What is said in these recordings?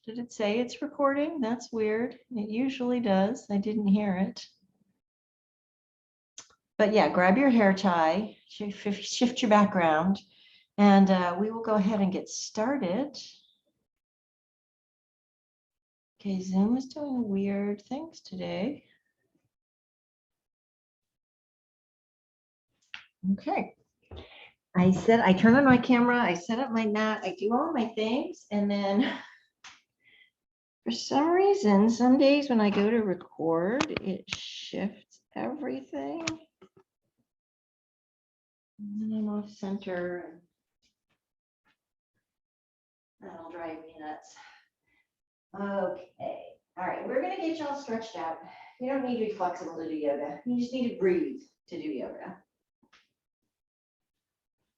Did it say it's recording? That's weird. It usually does. I didn't hear it. But yeah, grab your hair tie, shift your background, and we will go ahead and get started. Okay, Zoom is doing weird things today. Okay. I turn on my camera, I set up my mat, I do all my things, and then for some reason, some days when I go to record, it shifts everything. And then I'm off center. And that'll drive me nuts. Okay. All right, we're gonna get y'all stretched out. You don't need to be flexible to do yoga. You just need to breathe to do yoga.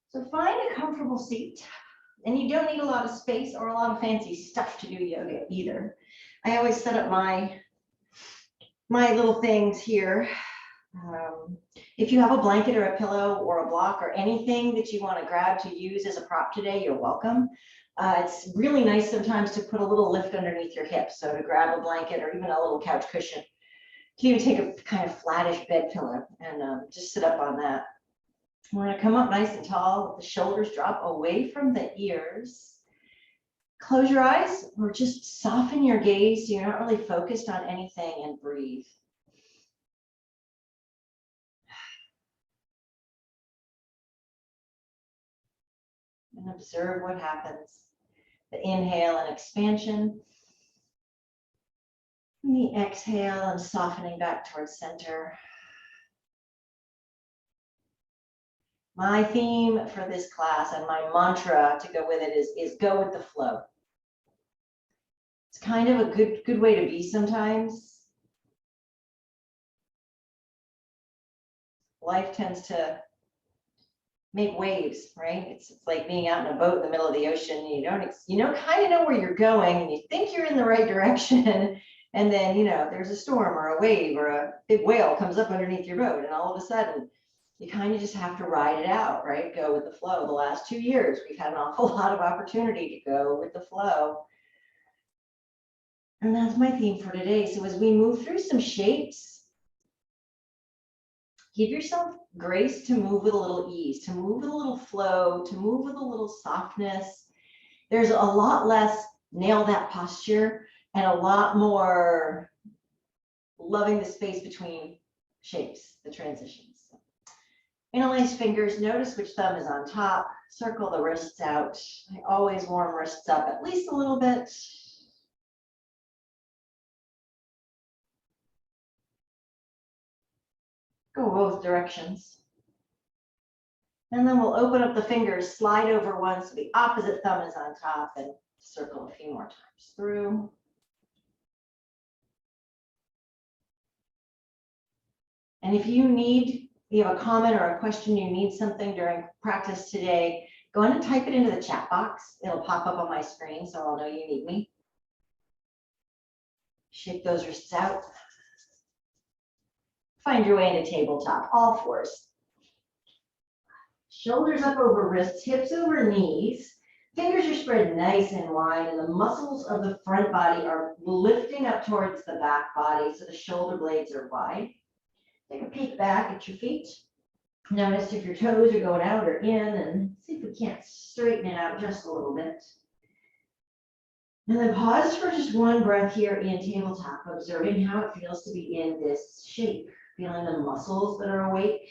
So find a comfortable seat. And you don't need a lot of space or a lot of fancy stuff to do yoga either. I always set up my little things here. If you have a blanket or a pillow or a block or anything that you want to grab to use as a prop today, you're welcome. It's really nice sometimes to put a little lift underneath your hips. So to grab a blanket or even a little couch cushion. You can even take a kind of flattish bed pillow and just sit up on that. We're going to come up nice and tall. The shoulders drop away from the ears. Close your eyes or just soften your gaze so you're not really focused on anything, and breathe. And observe what happens. The inhale and expansion. And the exhale and softening back towards center. My theme for this class and my mantra to go with it is go with the flow. It's kind of a good way to be sometimes. Life tends to make waves, right? It's like being out in a boat in the middle of the ocean. You kind of know where you're going and you think you're in the right direction. And then, there's a storm or a wave or a big whale comes up underneath your boat. And all of a sudden, you kind of just have to ride it out, right? Go with the flow. The last 2 years, we've had an awful lot of opportunity to go with the flow. And that's my theme for today. So as we move through some shapes, give yourself grace to move with a little ease, to move with a little flow, to move with a little softness. There's a lot less nail that posture and a lot more loving the space between shapes, the transitions. Interlace fingers, notice which thumb is on top, circle the wrists out. I always warm wrists up at least a little bit. Go both directions. And then we'll open up the fingers, slide over one so the opposite thumb is on top, and circle a few more times through. And if you have a comment or a question, you need something during practice today, go ahead and type it into the chat box. It'll pop up on my screen, so I'll know you need me. Shake those wrists out. Find your way into tabletop, all fours. Shoulders up over wrists, hips over knees. Fingers are spread nice and wide, and the muscles of the front body are lifting up towards the back body, so the shoulder blades are wide. Take a peek back at your feet. Notice if your toes are going out or in, and see if we can't straighten it out just a little bit. And then pause for just one breath here in tabletop, observing how it feels to be in this shape. Feeling the muscles that are awake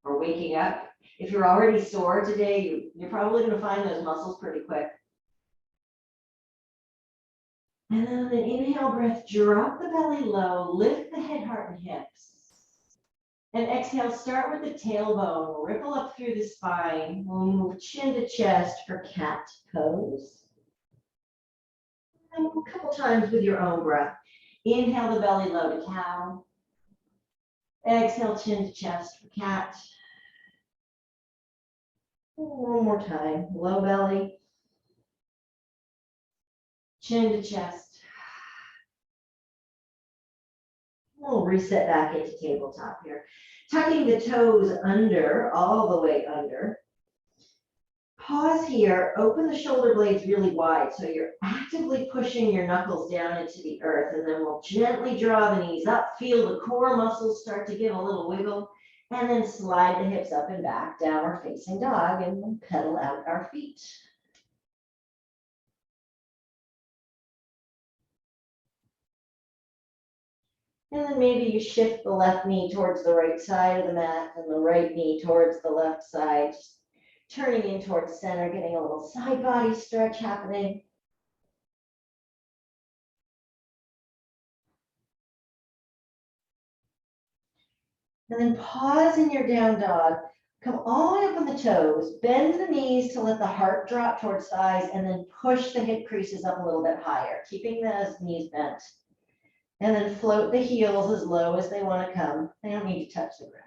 or waking up. If you're already sore today, you're probably going to find those muscles pretty quick. And then an inhale breath, drop the belly low, lift the head, heart, and hips. And exhale, start with the tailbone, ripple up through the spine. We'll move chin to chest for cat pose. And a couple times with your own breath. Inhale the belly low to cow. Exhale, chin to chest for cat. One more time, low belly. Chin to chest. We'll reset back into tabletop here. Tucking the toes under, all the way under. Pause here, open the shoulder blades really wide so you're actively pushing your knuckles down into the earth, and then we'll gently draw the knees up, feel the core muscles start to give a little wiggle, and then slide the hips up and back, downward facing dog, and we'll pedal out our feet. And then maybe you shift the left knee towards the right side of the mat and the right knee towards the left side, just turning in towards center, getting a little side body stretch happening. And then pause in your down dog. Come all the way up on the toes, bend the knees to let the heart drop towards thighs, and then push the hip creases up a little bit higher, keeping those knees bent. And then float the heels as low as they want to come. They don't need to touch the ground.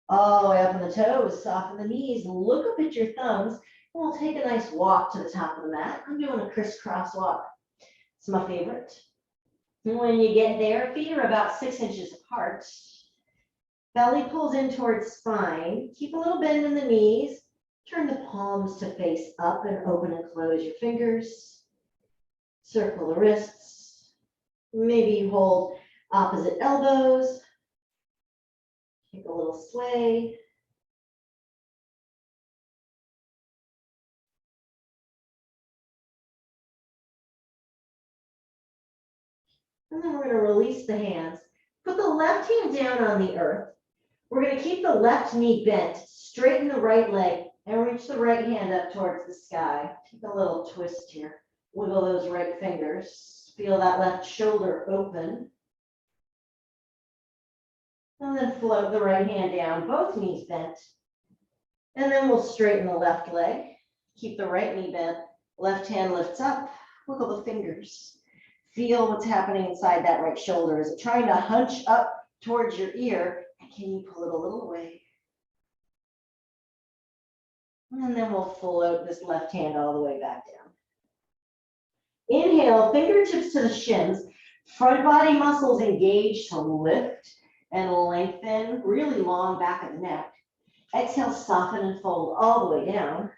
All the way up on the toes, soften the knees, look up at your thumbs, and we'll take a nice walk to the top of the mat. I'm doing a crisscross walk. It's my favorite. And when you get there, feet are about 6 inches apart. Belly pulls in towards spine. Keep a little bend in the knees. Turn the palms to face up and open and close your fingers. Circle the wrists. Maybe you hold opposite elbows. Take a little sway. And then we're going to release the hands. Put the left hand down on the earth. We're going to keep the left knee bent, straighten the right leg, and reach the right hand up towards the sky. Take a little twist here. Wiggle those right fingers. Feel that left shoulder open. And then float the right hand down, both knees bent. And then we'll straighten the left leg. Keep the right knee bent. Left hand lifts up. Wiggle the fingers. Feel what's happening inside that right shoulder. Is it trying to hunch up towards your ear? And can you pull it a little away? And then we'll float this left hand all the way back down. Inhale, fingertips to the shins. Front body muscles engage to lift and lengthen. Really long back of the neck. Exhale, soften and fold all the way down.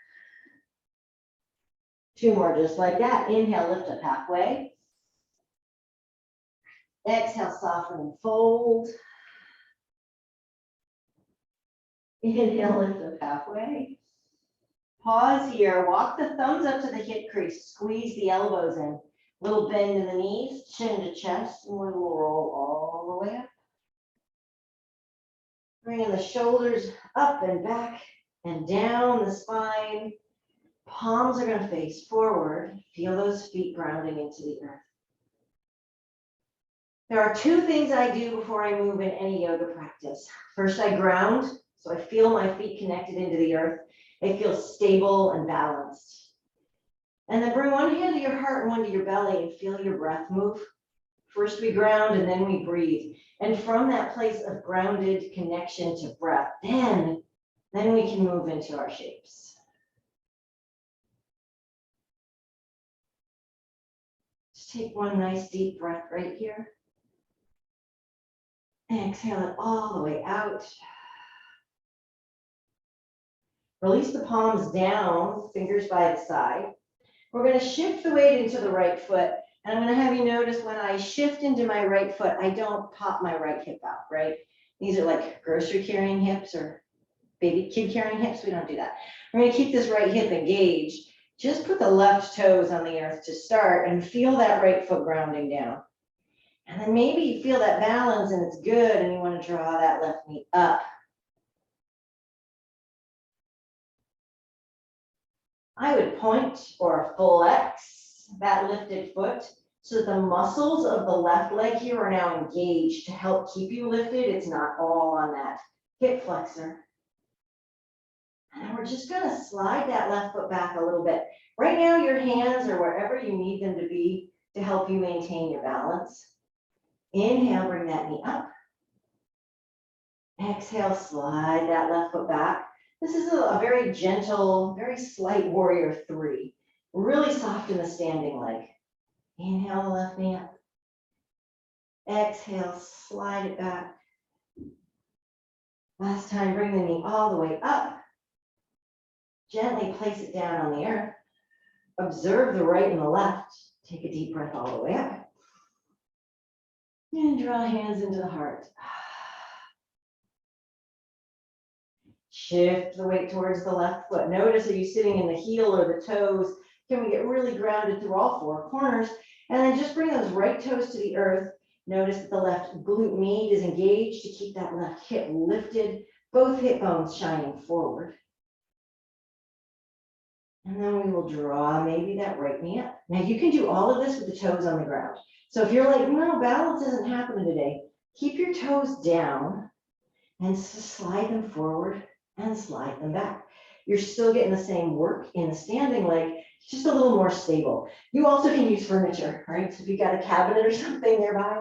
2 more just like that. Inhale, lift up halfway. Exhale, soften and fold. Inhale, lift up halfway. Pause here. Walk the thumbs up to the hip crease. Squeeze the elbows in. Little bend in the knees, chin to chest, and we will roll all the way up. Bringing the shoulders up and back and down the spine. Palms are going to face forward. Feel those feet grounding into the earth. There are 2 things I do before I move in any yoga practice. First, I ground, so I feel my feet connected into the earth. They feel stable and balanced. And then bring one hand to your heart and one to your belly and feel your breath move. First we ground and then we breathe. And from that place of grounded connection to breath, then we can move into our shapes. Just take one nice deep breath right here. Exhale it all the way out. Release the palms down, fingers by the side. We're going to shift the weight into the right foot. And I'm going to have you notice when I shift into my right foot, I don't pop my right hip out, right? These are like grocery carrying hips or baby kid carrying hips. We don't do that. We're going to keep this right hip engaged. Just put the left toes on the earth to start and feel that right foot grounding down. And then maybe you feel that balance and it's good and you want to draw that left knee up. I would point or a full X, that lifted foot, so that the muscles of the left leg here are now engaged to help keep you lifted. It's not all on that hip flexor. And we're just going to slide that left foot back a little bit. Right now, your hands are wherever you need them to be to help you maintain your balance. Inhale, bring that knee up. Exhale, slide that left foot back. This is a very gentle, very slight warrior 3. Really soft in the standing leg. Inhale the left knee up. Exhale, slide it back. Last time, bring the knee all the way up. gently place it down on the earth. Observe the right and the left. Take a deep breath all the way up. And draw hands into the heart. Shift the weight towards the left foot. Notice, are you sitting in the heel or the toes? Can we get really grounded through all four corners? And then just bring those right toes to the earth. Notice that the left glute med is engaged to keep that left hip lifted, both hip bones shining forward. And then we will draw maybe that right knee up. Now you can do all of this with the toes on the ground. So if you're like, no, balance isn't happening today, keep your toes down and slide them forward and slide them back. You're still getting the same work in the standing leg, just a little more stable. You also can use furniture, right? So if you've got a cabinet or something nearby,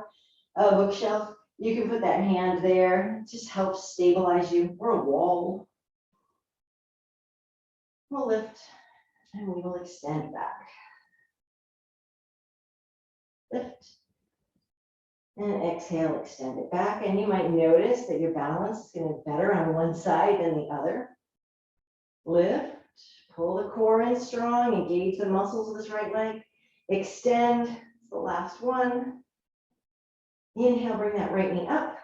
a bookshelf, you can put that hand there. It just helps stabilize you, or a wall. We'll lift and we will extend back. Lift. And exhale, extend it back. And you might notice that your balance is going to be better on one side than the other. Lift, pull the core in strong, engage the muscles of this right leg. Extend, it's the last one. Inhale, bring that right knee up.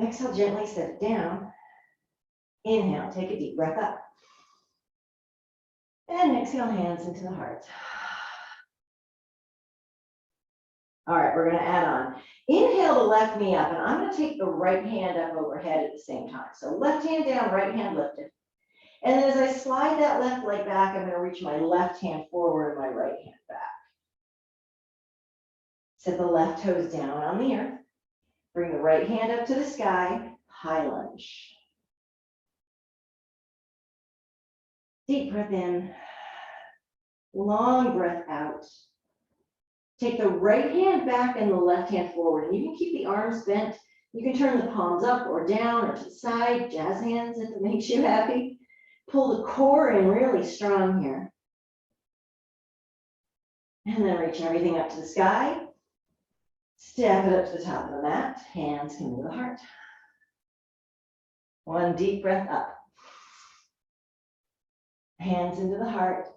Exhale, gently set it down. Inhale, take a deep breath up. And exhale, hands into the heart. All right, we're going to add on. Inhale the left knee up, and I'm going to take the right hand up overhead at the same time. So left hand down, right hand lifted. And then as I slide that left leg back, I'm going to reach my left hand forward and my right hand back. Set the left toes down on the earth. Bring the right hand up to the sky, high lunge. Deep breath in, long breath out. Take the right hand back and the left hand forward. And you can keep the arms bent. You can turn the palms up or down or to the side, jazz hands if it makes you happy. Pull the core in really strong here. And then reach everything up to the sky. Step it up to the top of the mat. Hands come to the heart. One deep breath up. Hands into the heart.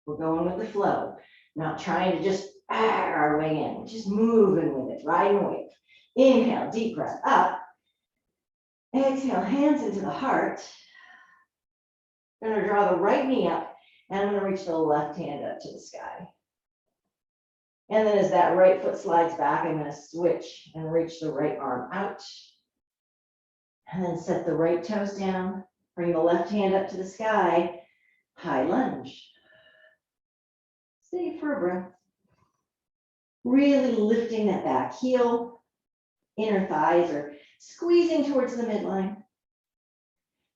We're going with the flow. Not trying to just our way in, just moving with it, riding a wave. Inhale, deep breath up. Exhale, hands into the heart. I'm going to draw the right knee up, and I'm going to reach the left hand up to the sky. And then as that right foot slides back, I'm going to switch and reach the right arm out. And then set the right toes down. Bring the left hand up to the sky. High lunge. Stay for a breath. Really lifting that back heel, inner thighs are squeezing towards the midline.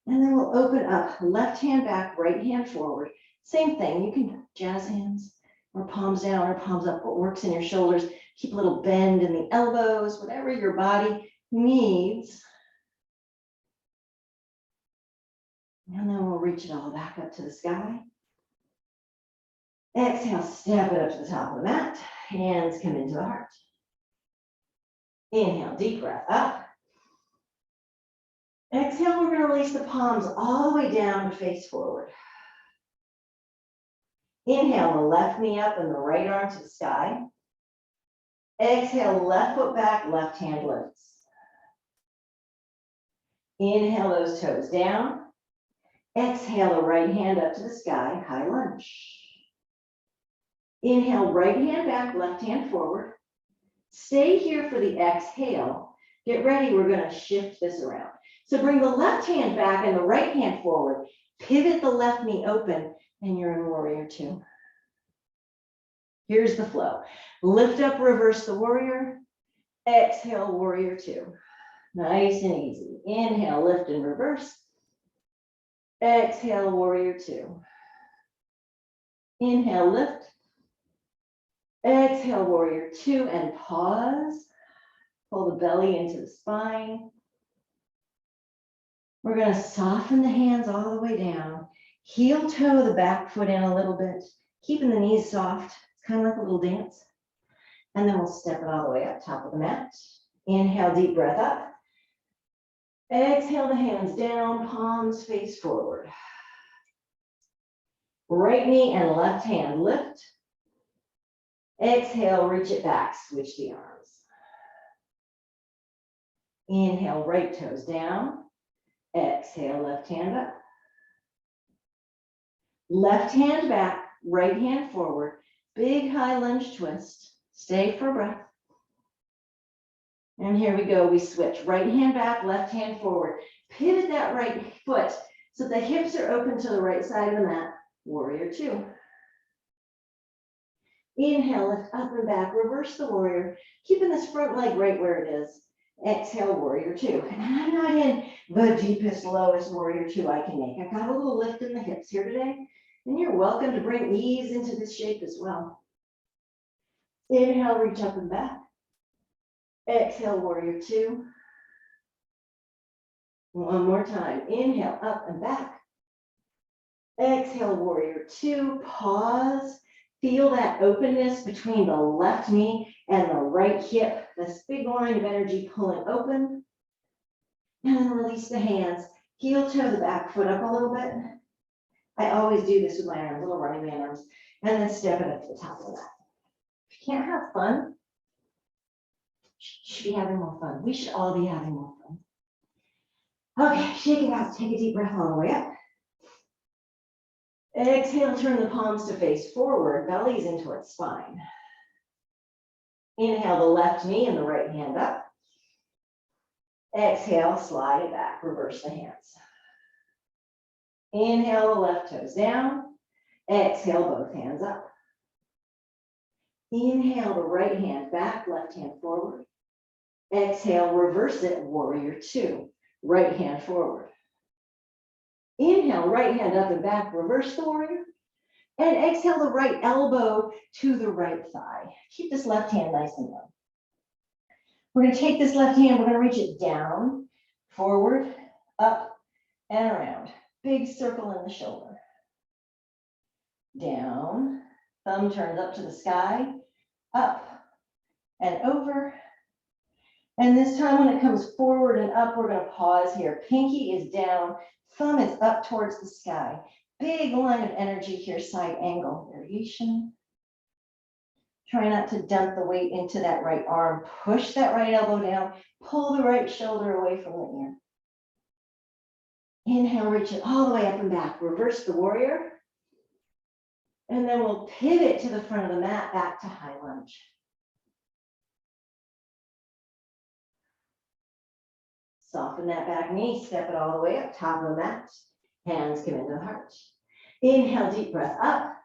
And then we'll open up, left hand back, right hand forward. Same thing, you can jazz hands or palms down or palms up, what works in your shoulders. Keep a little bend in the elbows, whatever your body needs. And then we'll reach it all back up to the sky. Exhale, step it up to the top of the mat. Hands come into the heart. Inhale, deep breath up. Exhale, we're going to release the palms all the way down to face forward. Inhale, the left knee up and the right arm to the sky. Exhale, left foot back, left hand lifts. Inhale those toes down. Exhale, the right hand up to the sky, high lunge. Inhale, right hand back, left hand forward. Stay here for the exhale. Get ready, we're going to shift this around. So bring the left hand back and the right hand forward. Pivot the left knee open, and you're in warrior two. Here's the flow. Lift up, reverse the warrior. Exhale, warrior two. Nice and easy. Inhale, lift and reverse. Exhale, warrior two. Inhale, lift. Exhale, warrior two, and pause. Pull the belly into the spine. We're going to soften the hands all the way down. Heel toe the back foot in a little bit, keeping the knees soft. It's kind of like a little dance. And then we'll step it all the way up top of the mat. Inhale, deep breath up. Exhale the hands down, palms face forward. Right knee and left hand lift. Exhale, reach it back, switch the arms. Inhale, right toes down. Exhale, left hand up. Left hand back, right hand forward. Big high lunge twist. Stay for breath. And here we go, we switch. Right hand back, left hand forward. Pivot that right foot so the hips are open to the right side of the mat. Warrior two. Inhale, lift up and back, reverse the warrior, keeping this front leg right where it is. Exhale, warrior two. And I'm not in the deepest, lowest warrior two I can make. I've got a little lift in the hips here today, and you're welcome to bring ease into this shape as well. Inhale, reach up and back. Exhale, warrior two. One more time. Inhale, up and back. Exhale, warrior two. Pause. Feel that openness between the left knee and the right hip. This big line of energy pulling open. And then release the hands. Heel toe the back foot up a little bit. I always do this with my arms, little running man arms. And then step it up to the top of the mat. If you can't have fun, you should be having more fun. We should all be having more fun. Okay, shake it out. Take a deep breath all the way up. Exhale, turn the palms to face forward, bellies in towards spine. Inhale the left knee and the right hand up. Exhale, slide it back, reverse the hands. Inhale the left toes down. Exhale, both hands up. Inhale the right hand back, left hand forward. Exhale, reverse it, warrior two. Right hand forward. Inhale, right hand up and back, reverse the warrior. And exhale the right elbow to the right thigh. Keep this left hand nice and low. We're going to take this left hand, we're going to reach it down, forward, up, and around. Big circle in the shoulder. Down, thumb turns up to the sky, up, and over. And this time when it comes forward and up, we're going to pause here. Pinky is down, thumb is up towards the sky. Big line of energy here, side angle variation. Try not to dump the weight into that right arm. Push that right elbow down. Pull the right shoulder away from the ear. Inhale, reach it all the way up and back. Reverse the warrior. And then we'll pivot to the front of the mat, back to high lunge. Soften that back knee, step it all the way up, top of the mat. Hands come into the heart. Inhale, deep breath up.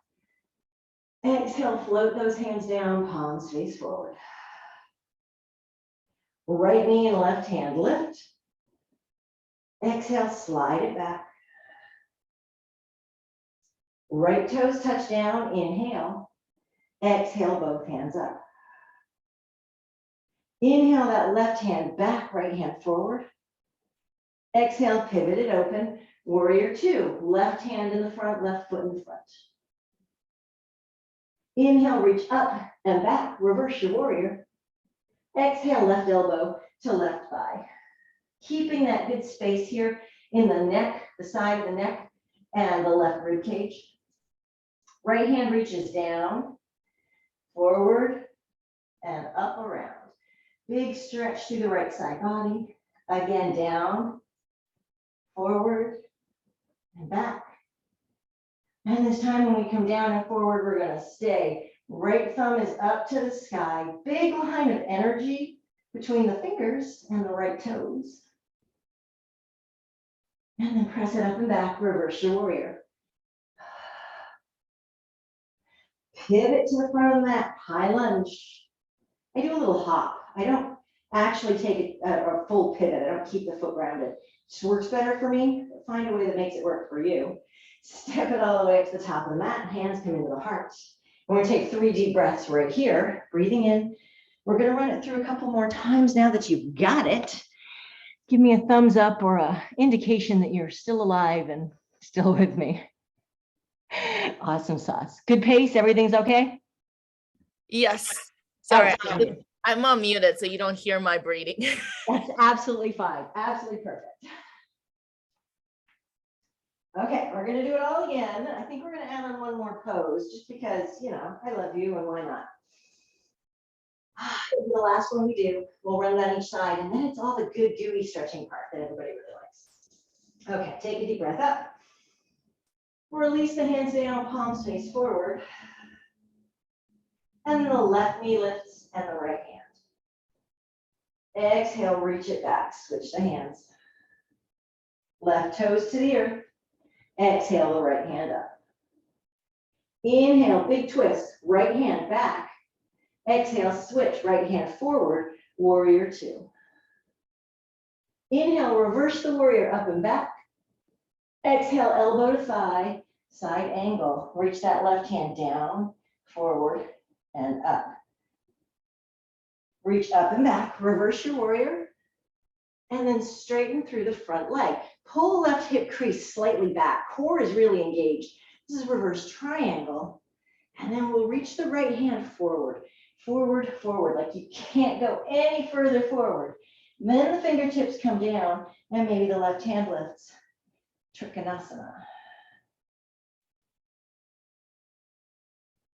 Exhale, float those hands down, palms face forward. Right knee and left hand lift. Exhale, slide it back. Right toes touch down, inhale. Exhale, both hands up. Inhale that left hand back, right hand forward. Exhale, pivot it open. Warrior two, left hand in the front, left foot in the front. Inhale, reach up and back, reverse your warrior. Exhale, left elbow to left thigh. Keeping that good space here in the neck, the side of the neck, and the left rib cage. Right hand reaches down, forward, and up around. Big stretch through the right side body. Again, down, forward, and back. And this time when we come down and forward, we're going to stay. Right thumb is up to the sky. Big line of energy between the fingers and the right toes. And then press it up and back, reverse your warrior. Pivot to the front of the mat, high lunge. I do a little hop. I don't actually take a full pivot. I don't keep the foot grounded. It just works better for me. Find a way that makes it work for you. Step it all the way up to the top of the mat. Hands come into the heart. We're going to take 3 deep breaths right here. Breathing in. We're going to run it through a couple more times now that you've got it. Give me a thumbs up or an indication that you're still alive and still with me. Awesome sauce. Good pace. Everything's okay? Yes. Sorry, I'm unmuted, so you don't hear my breathing. That's absolutely fine. Absolutely perfect. Okay, we're gonna do it all again. I think we're gonna add on one more pose just because, you know, I love you and why not? It'll be the last one we do. We'll run down each side and then it's all the good gooey stretching part that everybody really likes. Okay, take a deep breath up. Release the hands down, palms face forward. And the left knee lifts and the right hand. Exhale, reach it back, switch the hands. Left toes to the earth. Exhale, the right hand up. Inhale, big twist, right hand back. Exhale, switch, right hand forward, warrior two. Inhale, reverse the warrior up and back. Exhale, elbow to thigh, side angle. Reach that left hand down, forward, and up. Reach up and back, reverse your warrior, and then straighten through the front leg. Pull the left hip crease slightly back. Core is really engaged. This is reverse triangle. And then we'll reach the right hand forward, forward, forward, like you can't go any further forward. Then the fingertips come down and maybe the left hand lifts. Trikonasana.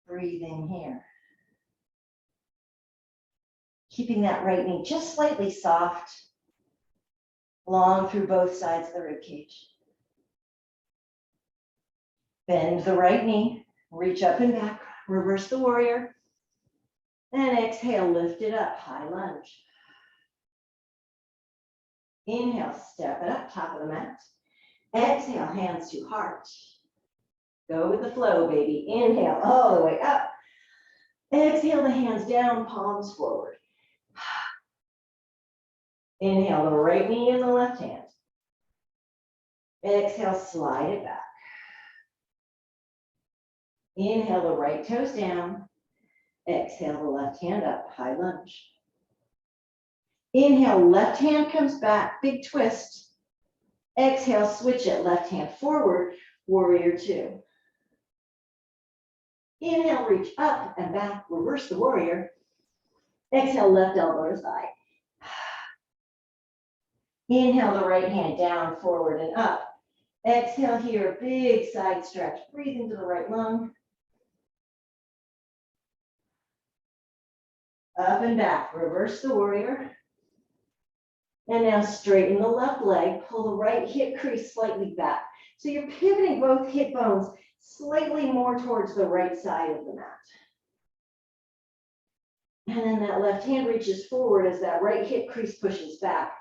Breathing here. Keeping that right knee just slightly soft, long through both sides of the rib cage. Bend the right knee, reach up and back, reverse the warrior, and exhale, lift it up, high lunge. Inhale, step it up, top of the mat. Exhale, hands to heart. Go with the flow, baby. Inhale, all the way up. Exhale, the hands down, palms forward. Inhale, the right knee and the left hand. Exhale, slide it back. Inhale, the right toes down. Exhale, the left hand up, high lunge. Inhale, left hand comes back, big twist. Exhale, switch it, left hand forward, warrior two. Inhale, reach up and back, reverse the warrior. Exhale, left elbow to thigh. Inhale, the right hand down, forward and up. Exhale here, big side stretch. Breathe into the right lung. Up and back, reverse the warrior. And now straighten the left leg, pull the right hip crease slightly back. So you're pivoting both hip bones slightly more towards the right side of the mat. And then that left hand reaches forward as that right hip crease pushes back.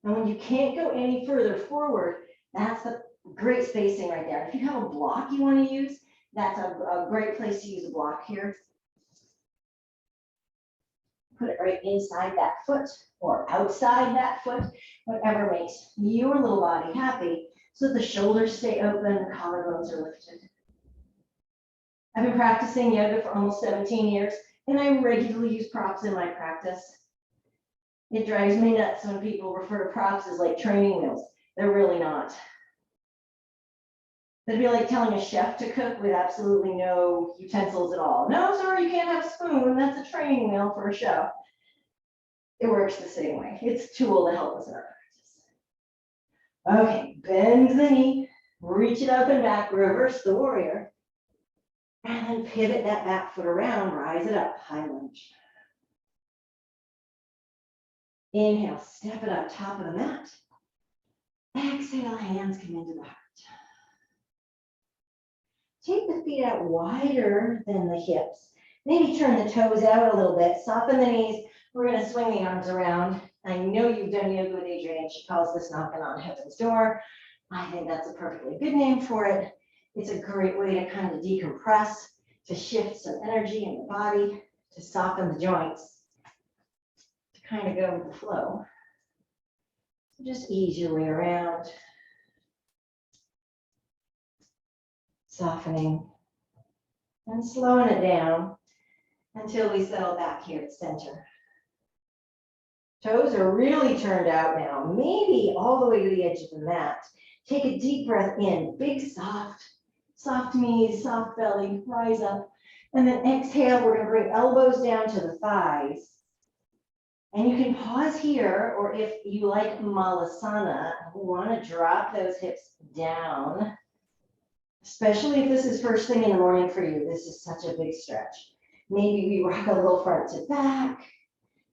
And when you can't go any further forward, that's a great spacing right there. If you have a block you want to use, that's a great place to use a block here. Put it right inside that foot or outside that foot, whatever makes your little body happy, so that the shoulders stay open, the collarbones are lifted. I've been practicing yoga for almost 17 years, and I regularly use props in my practice. It drives me nuts when people refer to props as like training wheels. They're really not. That'd be like telling a chef to cook with absolutely no utensils at all. No, sorry, you can't have a spoon. That's a training wheel for a show. It works the same way. It's a tool to help us in our practice. Okay, bend the knee, reach it up and back, reverse the warrior, and then pivot that back foot around, rise it up, high lunge. Inhale, step it up, top of the mat. Exhale, hands come into the heart. Take the feet out wider than the hips. Maybe turn the toes out a little bit, soften the knees. We're gonna swing the arms around. I know you've done yoga with Adrienne. She calls this knocking on heaven's door. I think that's a perfectly good name for it. It's a great way to kind of decompress, to shift some energy in the body, to soften the joints, to kind of go with the flow. So just ease your way around. Softening and slowing it down until we settle back here at center. Toes are really turned out now, maybe all the way to the edge of the mat. Take a deep breath in, big soft knees, soft belly, rise up. And then exhale, we're gonna bring elbows down to the thighs. And you can pause here, or if you like Malasana, you want to drop those hips down, especially if this is first thing in the morning for you. This is such a big stretch. Maybe we rock a little front to back.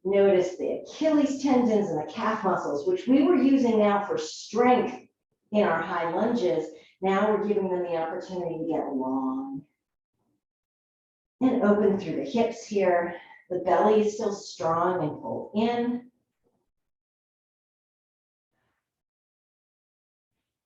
Notice the Achilles tendons and the calf muscles, which we were using now for strength in our high lunges. Now we're giving them the opportunity to get long and open through the hips here. The belly is still strong and pull in.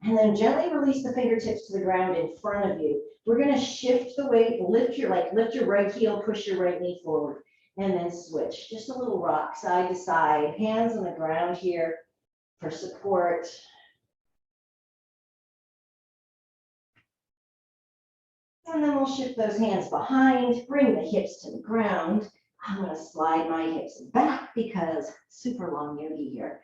And then gently release the fingertips to the ground in front of you. We're going to shift the weight, lift your right heel, push your right knee forward, and then switch. Just a little rock side to side, hands on the ground here for support. And then we'll shift those hands behind, bring the hips to the ground. I'm going to slide my hips back because super long yogi here.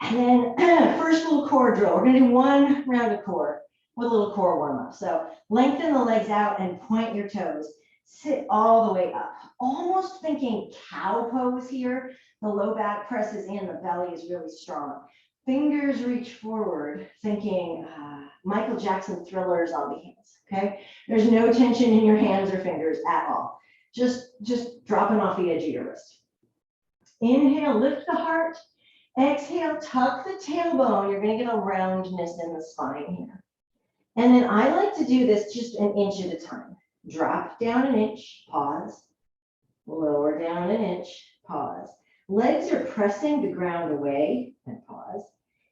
And then first little core drill. We're going to do one round of core with a little core warm up. So lengthen the legs out and point your toes. Sit all the way up. Almost thinking cow pose here. The low back presses in, the belly is really strong. Fingers reach forward, thinking Michael Jackson Thriller's on the hands, okay? There's no tension in your hands or fingers at all. Just dropping off the edge of your wrist. Inhale, lift the heart. Exhale, tuck the tailbone. You're going to get a roundness in the spine here. And then I like to do this just an inch at a time. Drop down an inch, pause. Lower down an inch, pause. Legs are pressing the ground away and pause.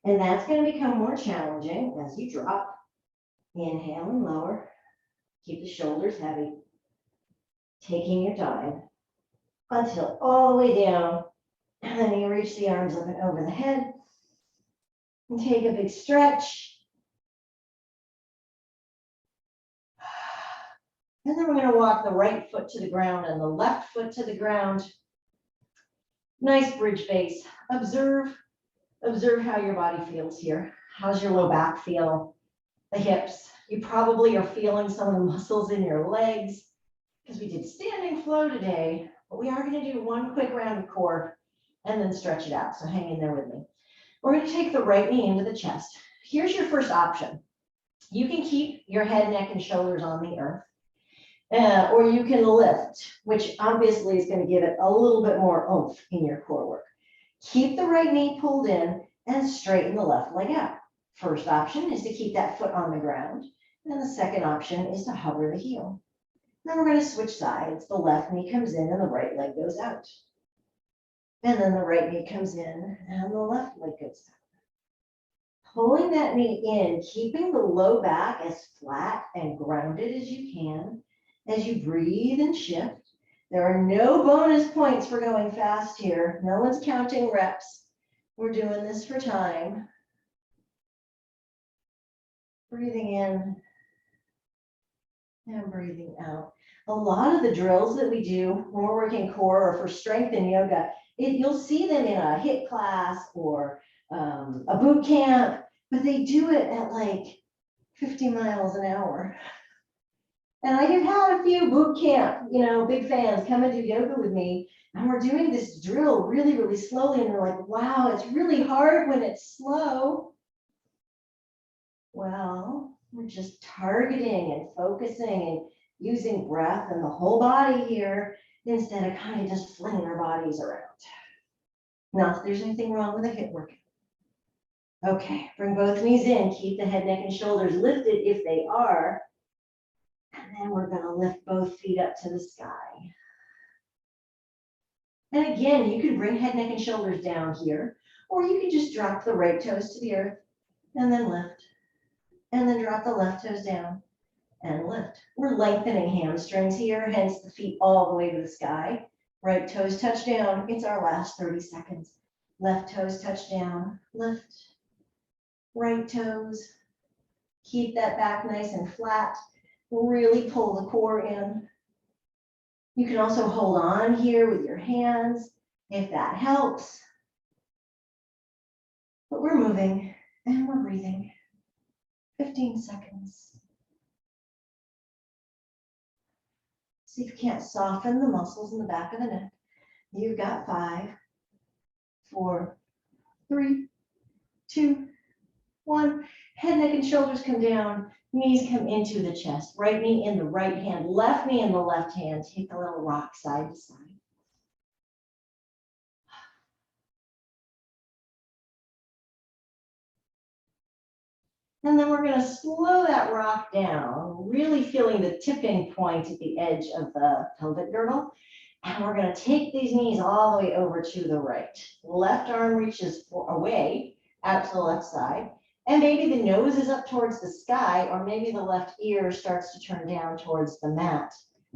And that's going to become more challenging as you drop. Inhale and lower. Keep the shoulders heavy. Taking your time until all the way down. And then you reach the arms up and over the head. And take a big stretch. And then we're going to walk the right foot to the ground and the left foot to the ground. Nice bridge base. Observe how your body feels here. How's your low back feel? The hips. You probably are feeling some of the muscles in your legs because we did standing flow today, but we are going to do one quick round of core and then stretch it out. So hang in there with me. We're going to take the right knee into the chest. Here's your first option. You can keep your head, neck, and shoulders on the earth. Or you can lift, which obviously is going to give it a little bit more oomph in your core work. Keep the right knee pulled in and straighten the left leg out. First option is to keep that foot on the ground. And the second option is to hover the heel. Then we're going to switch sides. The left knee comes in and the right leg goes out. And then the right knee comes in and the left leg goes out. Pulling that knee in, keeping the low back as flat and grounded as you can. As you breathe and shift, there are no bonus points for going fast here. No one's counting reps. We're doing this for time. Breathing in and breathing out. A lot of the drills that we do when we're working core or for strength in yoga, you'll see them in a HIIT class or a boot camp, but they do it at like 50 miles an hour. And I have had a few boot camp, big fans come and do yoga with me. And we're doing this drill really, really slowly. And they're like, wow, it's really hard when it's slow. Well, we're just targeting and focusing and using breath and the whole body here instead of kind of just flinging our bodies around. Not that there's anything wrong with a HIIT workout. Okay, bring both knees in. Keep the head, neck, and shoulders lifted if they are. And then we're going to lift both feet up to the sky. And again, you can bring head, neck, and shoulders down here, or you can just drop the right toes to the earth and then lift. And then drop the left toes down and lift. We're lengthening hamstrings here, hence the feet all the way to the sky. Right toes touch down. It's our last 30 seconds. Left toes touch down, lift. Right toes. Keep that back nice and flat. Really pull the core in. You can also hold on here with your hands if that helps. But we're moving and we're breathing. 15 seconds. See if you can't soften the muscles in the back of the neck. You've got 5, 4, 3, 2, 1. Head, neck, and shoulders come down. Knees come into the chest. Right knee in the right hand, left knee in the left hand. Take a little rock side to side. And then we're going to slow that rock down, really feeling the tipping point at the edge of the pelvic girdle. And we're going to take these knees all the way over to the right. Left arm reaches away out to the left side. And maybe the nose is up towards the sky, or maybe the left ear starts to turn down towards the mat.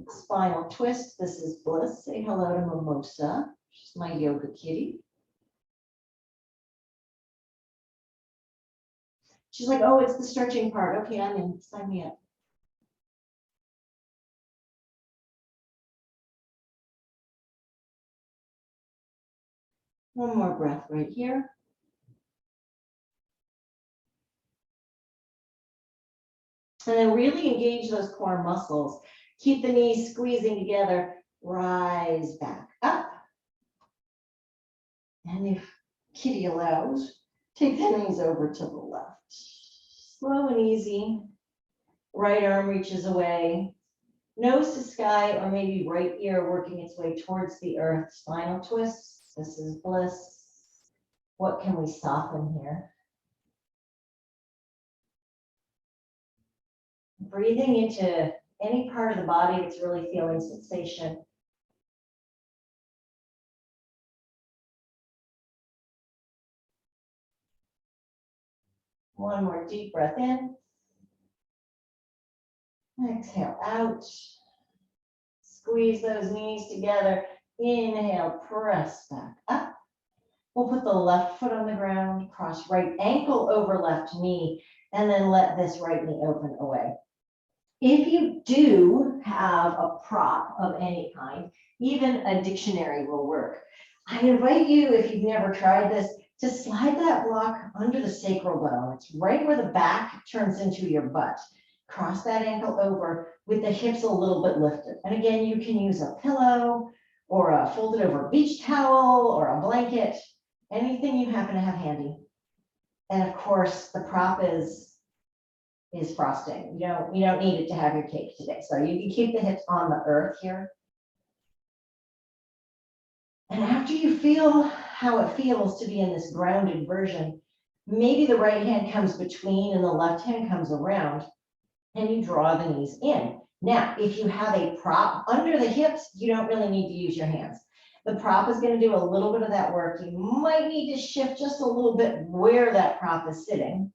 Spinal twist. This is Bliss. Say hello to Mimosa. She's my yoga kitty. She's like, oh, it's the stretching part. Okay, I'm in. Sign me up. One more breath right here. And then really engage those core muscles. Keep the knees squeezing together. Rise back up. And if kitty allows, take the knees over to the left. Slow and easy. Right arm reaches away. Nose to sky, or maybe right ear working its way towards the earth. Spinal twist. This is Bliss. What can we soften here? Breathing into any part of the body that's really feeling sensation. One more deep breath in. Exhale out. Squeeze those knees together. Inhale, press back up. We'll put the left foot on the ground, cross right ankle over left knee, and then let this right knee open away. If you do have a prop of any kind, even a dictionary will work. I invite you, if you've never tried this, to slide that block under the sacral bone. It's right where the back turns into your butt. Cross that ankle over with the hips a little bit lifted. And again, you can use a pillow or a folded over beach towel or a blanket, anything you happen to have handy. And of course, the prop is frosting. You don't need it to have your cake today. So you can keep the hips on the earth here. And after you feel how it feels to be in this grounded version, maybe the right hand comes between and the left hand comes around, and you draw the knees in. Now, if you have a prop under the hips, you don't really need to use your hands. The prop is going to do a little bit of that work. You might need to shift just a little bit where that prop is sitting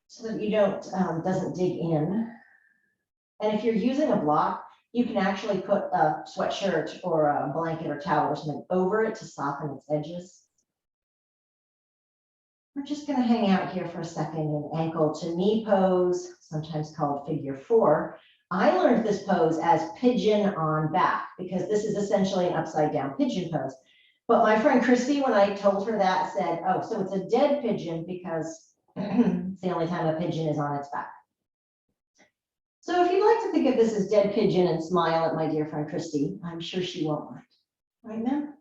so that you doesn't dig in. And if you're using a block, you can actually put a sweatshirt or a blanket or towel or something over it to soften its edges. We're just going to hang out here for a second in ankle to knee pose, sometimes called figure 4. I learned this pose as pigeon on back because this is essentially an upside down pigeon pose. But my friend Christy, when I told her that, said, oh, so it's a dead pigeon because it's the only time a pigeon is on its back. So if you'd like to think of this as dead pigeon and smile at my dear friend Christy, I'm sure she won't mind. Right, ma'am?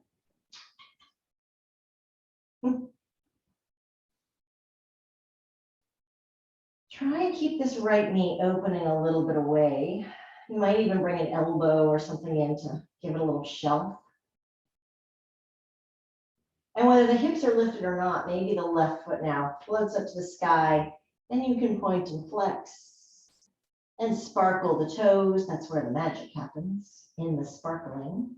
Try and keep this right knee opening a little bit away. You might even bring an elbow or something in to give it a little shelf. And whether the hips are lifted or not, maybe the left foot now floats up to the sky, and you can point and flex and sparkle the toes. That's where the magic happens, in the sparkling.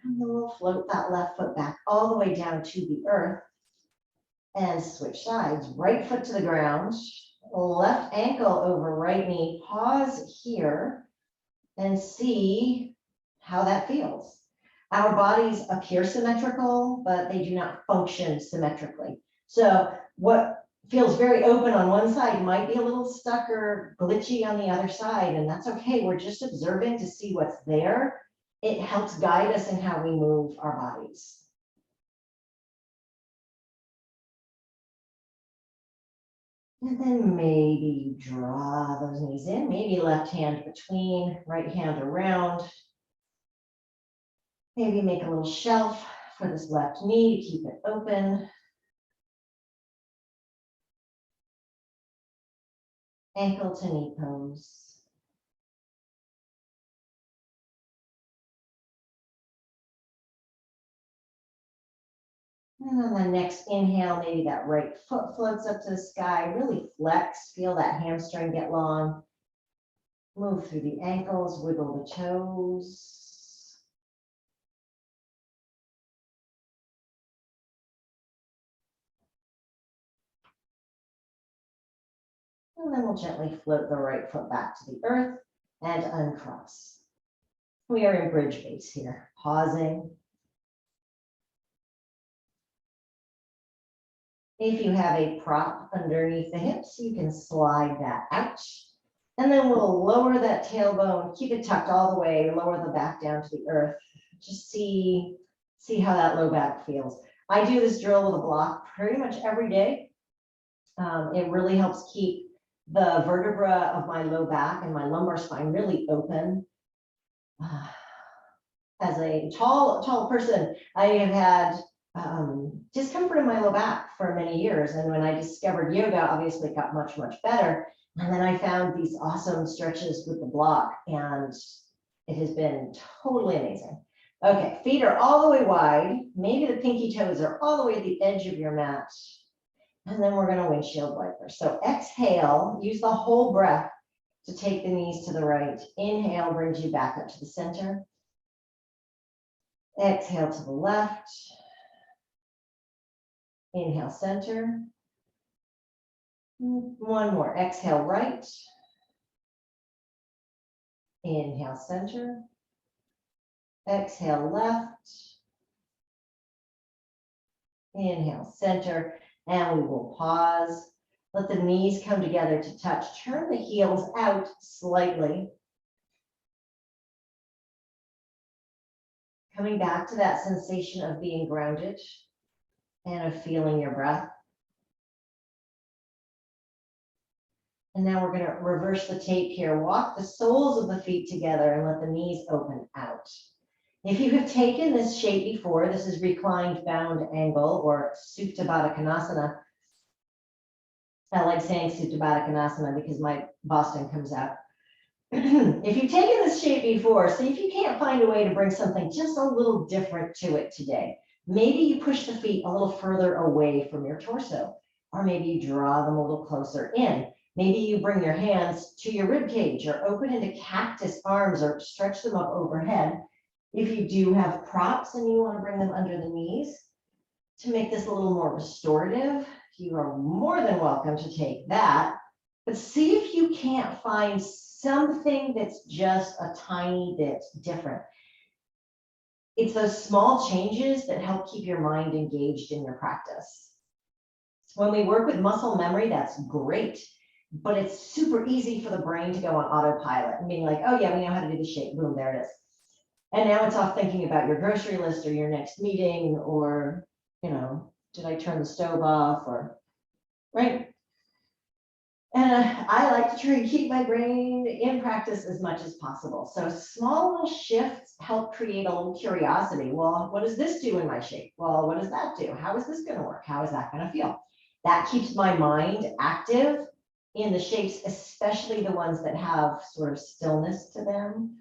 And then we'll float that left foot back all the way down to the earth and switch sides. Right foot to the ground, left ankle over right knee. Pause here and see how that feels. Our bodies appear symmetrical, but they do not function symmetrically. So what feels very open on one side might be a little stuck or glitchy on the other side, and that's okay. We're just observing to see what's there. It helps guide us in how we move our bodies. And then maybe draw those knees in, maybe left hand between, right hand around. Maybe make a little shelf for this left knee to keep it open. Ankle to knee pose. And on the next inhale, maybe that right foot floats up to the sky. Really flex, feel that hamstring get long. Move through the ankles, wiggle the toes. And then we'll gently float the right foot back to the earth and uncross. We are in bridge base here, pausing. If you have a prop underneath the hips, you can slide that out. And then we'll lower that tailbone, keep it tucked all the way, lower the back down to the earth. Just see how that low back feels. I do this drill with a block pretty much every day. It really helps keep the vertebra of my low back and my lumbar spine really open. As a tall person, I have had discomfort in my low back for many years. And when I discovered yoga, obviously it got much, much better. And then I found these awesome stretches with the block, and it has been totally amazing. Okay, feet are all the way wide. Maybe the pinky toes are all the way at the edge of your mat. And then we're going to windshield wiper. So exhale, use the whole breath to take the knees to the right. Inhale brings you back up to the center. Exhale to the left. Inhale, center. One more. Exhale, right. Inhale, center. Exhale, left. Inhale, center. And we will pause. Let the knees come together to touch. Turn the heels out slightly. Coming back to that sensation of being grounded and of feeling your breath. And now we're going to reverse the tape here. Walk the soles of the feet together and let the knees open out. If you have taken this shape before, this is reclined bound angle or Supta Baddha Konasana. I like saying Supta Baddha Konasana because my Boston comes out. If you've taken this shape before, see if you can't find a way to bring something just a little different to it today. Maybe you push the feet a little further away from your torso, or maybe you draw them a little closer in. Maybe you bring your hands to your rib cage or open into cactus arms or stretch them up overhead. If you do have props and you want to bring them under the knees to make this a little more restorative, you are more than welcome to take that. But see if you can't find something that's just a tiny bit different. It's those small changes that help keep your mind engaged in your practice. When we work with muscle memory, that's great, but it's super easy for the brain to go on autopilot and being like, oh yeah, we know how to do the shape, boom, there it is. And now it's off thinking about your grocery list or your next meeting, or, you know, did I turn the stove off, or, right? And I like to try and keep my brain in practice as much as possible. So small little shifts help create a little curiosity. Well, what does this do in my shape? Well, what does that do? How is this going to work? How is that going to feel? That keeps my mind active in the shapes, especially the ones that have sort of stillness to them.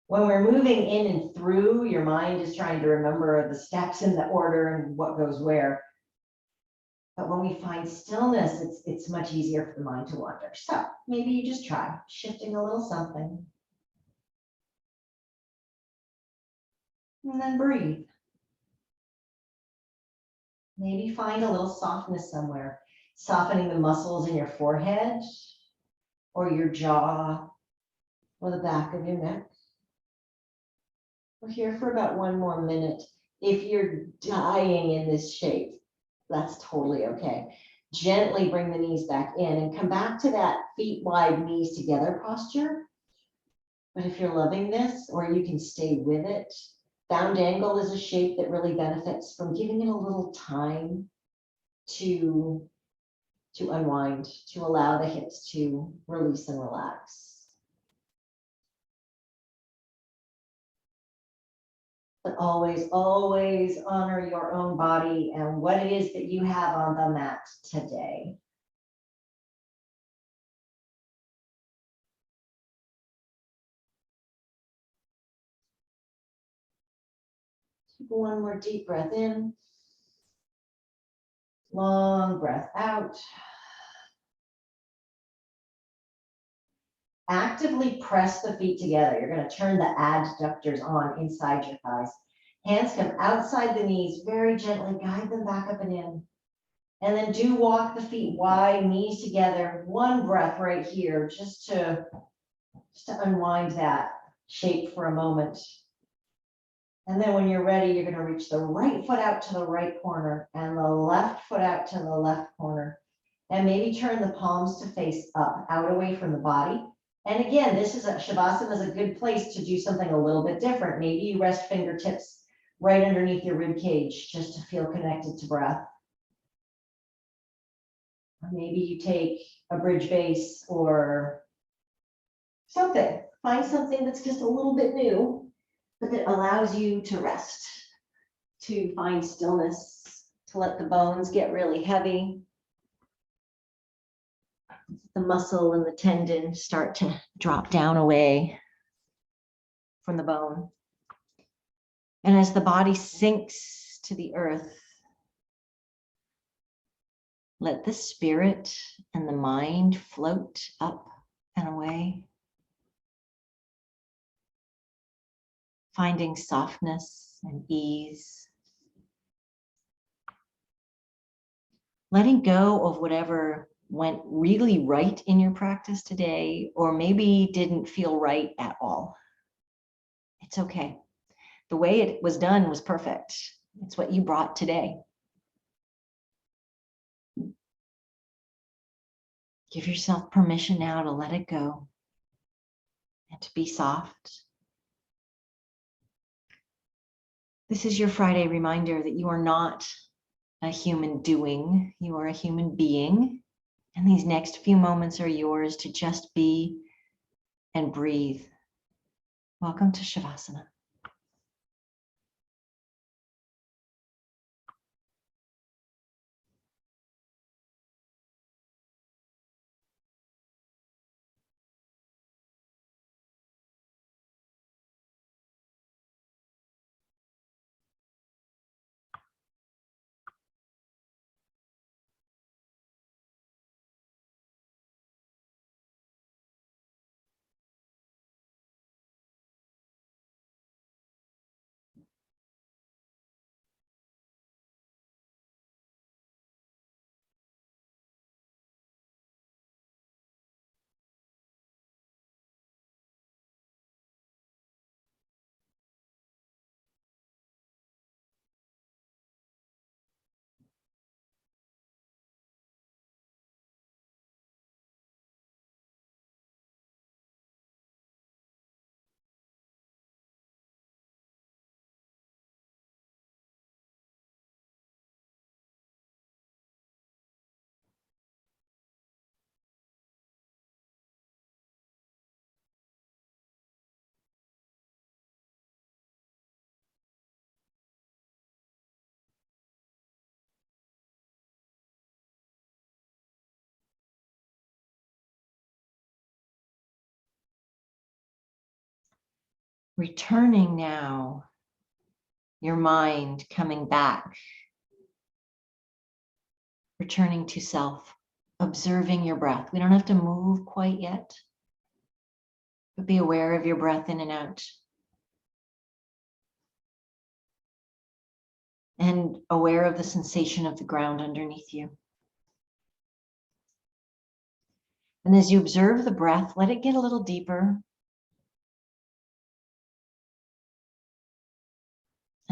When we're moving in and through, your mind is trying to remember the steps in the order and what goes where. But when we find stillness, it's much easier for the mind to wander. So maybe you just try shifting a little something. And then breathe. Maybe find a little softness somewhere, softening the muscles in your forehead or your jaw or the back of your neck. We're here for about 1 more minute. If you're dying in this shape, that's totally okay. Gently bring the knees back in and come back to that feet wide, knees together posture. But if you're loving this, or you can stay with it, bound angle is a shape that really benefits from giving it a little time to to unwind, to allow the hips to release and relax. But always, always honor your own body and what it is that you have on the mat today. Take one more deep breath in. Long breath out. Actively press the feet together. You're going to turn the adductors on inside your thighs. Hands come outside the knees, very gently guide them back up and in. And then do walk the feet wide, knees together. One breath right here, just to unwind that shape for a moment. And then when you're ready, you're going to reach the right foot out to the right corner and the left foot out to the left corner. And maybe turn the palms to face up, out away from the body. And again, Shavasana is a good place to do something a little bit different. Maybe you rest fingertips right underneath your rib cage just to feel connected to breath. Or maybe you take a bridge base or something. Find something that's just a little bit new, but that allows you to rest, to find stillness, to let the bones get really heavy. The muscle and the tendon start to drop down away from the bone. And as the body sinks to the earth, let the spirit and the mind float up and away, finding softness and ease. Letting go of whatever went really right in your practice today, or maybe didn't feel right at all. It's okay. The way it was done was perfect. It's what you brought today. Give yourself permission now to let it go and to be soft. This is your Friday reminder that you are not a human doing, you are a human being. And these next few moments are yours to just be and breathe. Welcome to Shavasana. Returning now, your mind coming back, returning to self, observing your breath. We don't have to move quite yet, but be aware of your breath in and out. And aware of the sensation of the ground underneath you. And as you observe the breath, let it get a little deeper.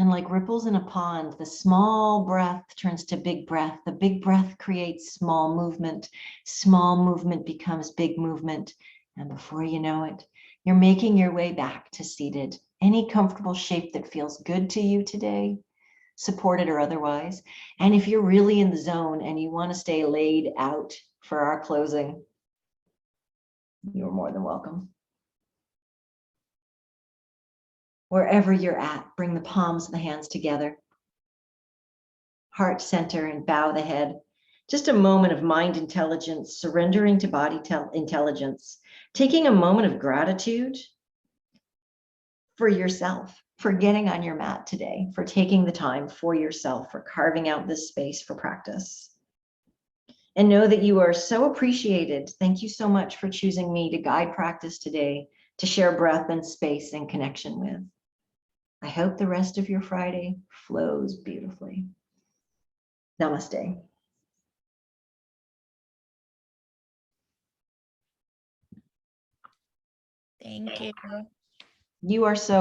And like ripples in a pond, the small breath turns to big breath. The big breath creates small movement. Small movement becomes big movement. And before you know it, you're making your way back to seated. Any comfortable shape that feels good to you today. supported or otherwise. And if you're really in the zone and you want to stay laid out for our closing, you're more than welcome. Wherever you're at, bring the palms of the hands together. Heart center and bow the head. Just a moment of mind intelligence, surrendering to body intelligence, taking a moment of gratitude for yourself, for getting on your mat today, for taking the time for yourself, for carving out this space for practice. And know that you are so appreciated. Thank you so much for choosing me to guide practice today, to share breath and space and connection with. I hope the rest of your Friday flows beautifully. Namaste. Thank you. You are so